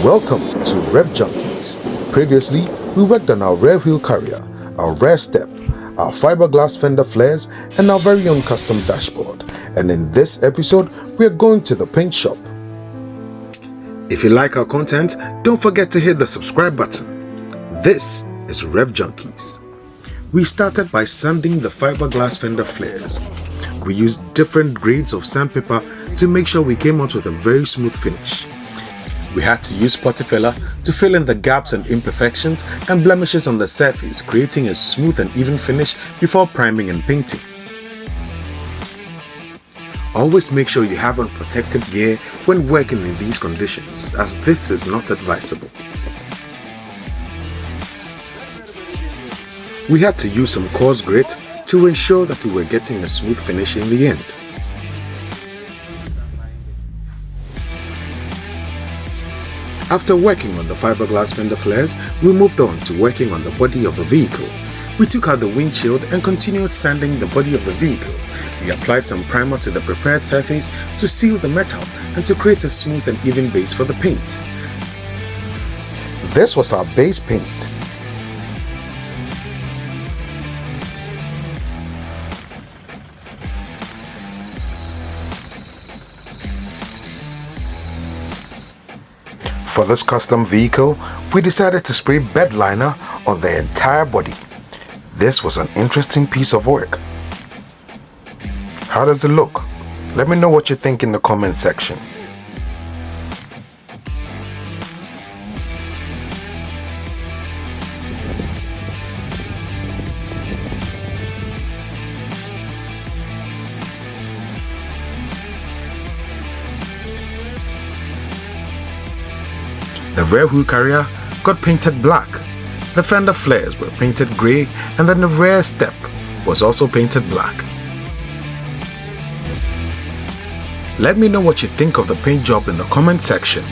Welcome to Rev Junkies. Previously, we worked on our rear wheel carrier, our rear step, our fiberglass fender flares, and our very own custom dashboard. And in this episode, we are going to the paint shop. If you like our content, don't forget to hit the subscribe button. This is Rev Junkies. We started by sanding the fiberglass fender flares. We used different grades of sandpaper to make sure we came out with a very smooth finish. We had to use putty filler to fill in the gaps and imperfections and blemishes on the surface, creating a smooth and even finish before priming and painting. Always make sure you have on protective gear when working in these conditions, as this is not advisable. We had to use some coarse grit to ensure that we were getting a smooth finish in the end. After working on the fiberglass fender flares, we moved on to working on the body of the vehicle. We took out the windshield and continued sanding the body of the vehicle. We applied some primer to the prepared surface to seal the metal and to create a smooth and even base for the paint. This was our base paint. For this custom vehicle, we decided to spray bed liner on the entire body. This was an interesting piece of work. How does it look? Let me know what you think in the comment section. The rear wheel carrier got painted black. The fender flares were painted grey, and then the rear step was also painted black. Let me know what you think of the paint job in the comment section.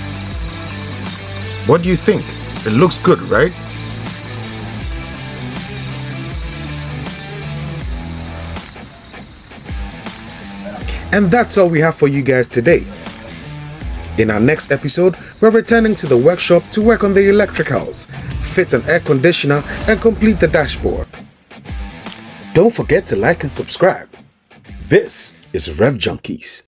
What do you think? It looks good, right? And that's all we have for you guys today. In our next episode, we're returning to the workshop to work on the electricals, fit an air conditioner, and complete the dashboard. Don't forget to like and subscribe. This is Rev Junkies.